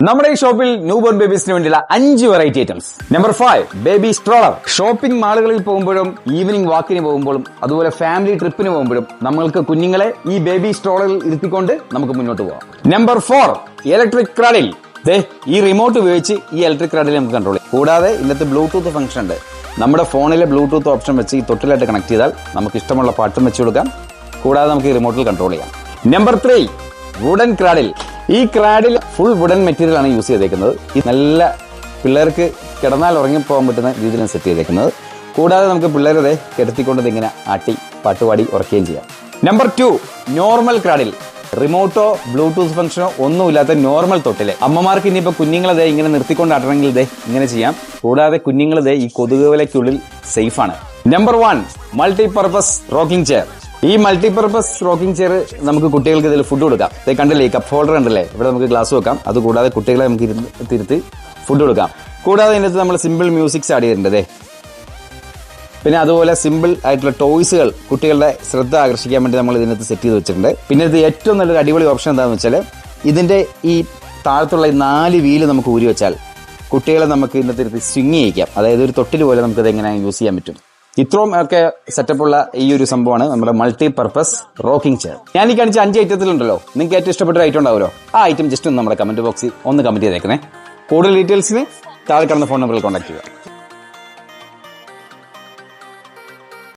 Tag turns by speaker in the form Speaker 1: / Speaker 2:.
Speaker 1: നമ്മുടെ ഈ ഷോപ്പിൽ ന്യൂ ബോൺ ബേബീസിന് വേണ്ടിയുള്ള 5 variety items. Number 5 baby stroller. Shopping മാളുകളിൽ പോകുമ്പോഴും ഈവനിംഗ് വാക്കിന് പോകുമ്പോഴും അതുപോലെ ഫാമിലി ട്രിപ്പിന് പോകുമ്പോഴും നമ്മൾക്ക് കുഞ്ഞുങ്ങളെ ഈ ബേബി സ്ട്രോളറിൽ ഇരുത്തിക്കൊണ്ട് നമുക്ക് മുന്നോട്ട് പോകാം. Number 4 electric cradle. ഈ റിമോട്ട് ഉപയോഗിച്ച് ഈ ഇലക്ട്രിക് ക്രാഡിൽ നമുക്ക് കൺട്രോൾ ചെയ്യാം. കൂടാതെ ഇന്നത്തെ ബ്ലൂടൂത്ത് ഫംഗ്ഷൻ ഉണ്ട്. നമ്മുടെ ഫോണിലെ ബ്ലൂടൂത്ത് ഓപ്ഷൻ വെച്ച് ഈ തൊട്ടിലായിട്ട് കണക്ട് ചെയ്താൽ നമുക്ക് ഇഷ്ടമുള്ള പാട്ടും വെച്ച് കൊടുക്കാം. കൂടാതെ നമുക്ക് ഈ റിമോട്ടിൽ കൺട്രോൾ ചെയ്യാം. Number 3 wooden cradle. ഈ ക്രാഡിൽ ഫുൾ വുഡൻ മെറ്റീരിയൽ ആണ് യൂസ് ചെയ്തേക്കുന്നത്. ഈ നല്ല പിള്ളേർക്ക് കിടന്നാൽ ഉറങ്ങിപ്പോകാൻ പറ്റുന്ന രീതിയിലാണ് സെറ്റ് ചെയ്തേക്കുന്നത്. കൂടാതെ നമുക്ക് പിള്ളേരെ കിടത്തിക്കൊണ്ട് ഇങ്ങനെ ആട്ടി പാട്ടുപാടി ഉറക്കുകയും ചെയ്യാം. Number 2 normal cradle. റിമോട്ടോ ബ്ലൂടൂത്ത് ഫംഗ്ഷനോ ഒന്നുമില്ലാത്ത നോർമൽ തൊട്ടില്. അമ്മമാർക്ക് ഇനിയിപ്പോ കുഞ്ഞുങ്ങളെ ഇങ്ങനെ നിർത്തിക്കൊണ്ടാട്ടണമെങ്കിൽ ഇങ്ങനെ ചെയ്യാം. കൂടാതെ കുഞ്ഞുങ്ങളെ ഈ കൊതുകുവലയ്ക്കുള്ളിൽ സേഫ് ആണ്. Number 1 multipurpose rocking chair. ഈ മൾട്ടിപർപ്പസ് റോക്കിംഗ് ചെയർ നമുക്ക് കുട്ടികൾക്ക് ഇതിൽ ഫുഡ് കൊടുക്കാം. കണ്ടില്ലേ, ഈ കപ്പ് ഹോൾഡർ ഉണ്ടല്ലേ, ഇവിടെ നമുക്ക് ഗ്ലാസ് വെക്കാം. അതുകൂടാതെ കുട്ടികളെ നമുക്ക് തിരുത്തി ഫുഡ് കൊടുക്കാം. കൂടാതെ ഇതിനകത്ത് നമ്മൾ സിമ്പിൾ മ്യൂസിക്സ് ആഡ് ചെയ്തിട്ടുണ്ട്. പിന്നെ അതുപോലെ സിമ്പിൾ ആയിട്ടുള്ള ടോയ്സുകൾ കുട്ടികളുടെ ശ്രദ്ധ ആകർഷിക്കാൻ വേണ്ടി നമ്മൾ ഇതിനകത്ത് സെറ്റ് ചെയ്ത് വെച്ചിട്ടുണ്ട്. പിന്നെ ഇത് ഏറ്റവും നല്ലൊരു അടിപൊളി ഓപ്ഷൻ എന്താണെന്ന് വെച്ചാൽ ഇതിന്റെ ഈ താഴത്തുള്ള 4 വീല് നമുക്ക് ഊരി വെച്ചാൽ കുട്ടികളെ നമുക്ക് ഇതിനകത്ത് സ്വിങ് ചെയ്യിക്കാം. അതായത് ഒരു തൊട്ടിൽ പോലെ നമുക്കത് എങ്ങനെ യൂസ് ചെയ്യാൻ പറ്റും. ഇത്രയും ഒക്കെ സെറ്റപ്പുള്ള ഈ ഒരു സംഭവമാണ് നമ്മുടെ മൾട്ടി പർപ്പസ് റോക്കിംഗ് ചെയർ. ഞാൻ ഈ കാണിച്ച 5 ഐറ്റത്തിലുണ്ടല്ലോ, നിങ്ങൾക്ക് ഏറ്റവും ഇഷ്ടപ്പെട്ട ഒരു ഐറ്റം ഉണ്ടാവുമല്ലോ, ആ ഐറ്റം ജസ്റ്റ് ഒന്ന് നമ്മുടെ കമന്റ് ബോക്സിൽ ഒന്ന് കമന്റ് ചെയ്തേക്കണേ. കൂടുതൽ ഡീറ്റെയിൽസിന് താഴെ കാണുന്ന ഫോൺ നമ്പറിൽ കോൺടാക്ട് ചെയ്യുക.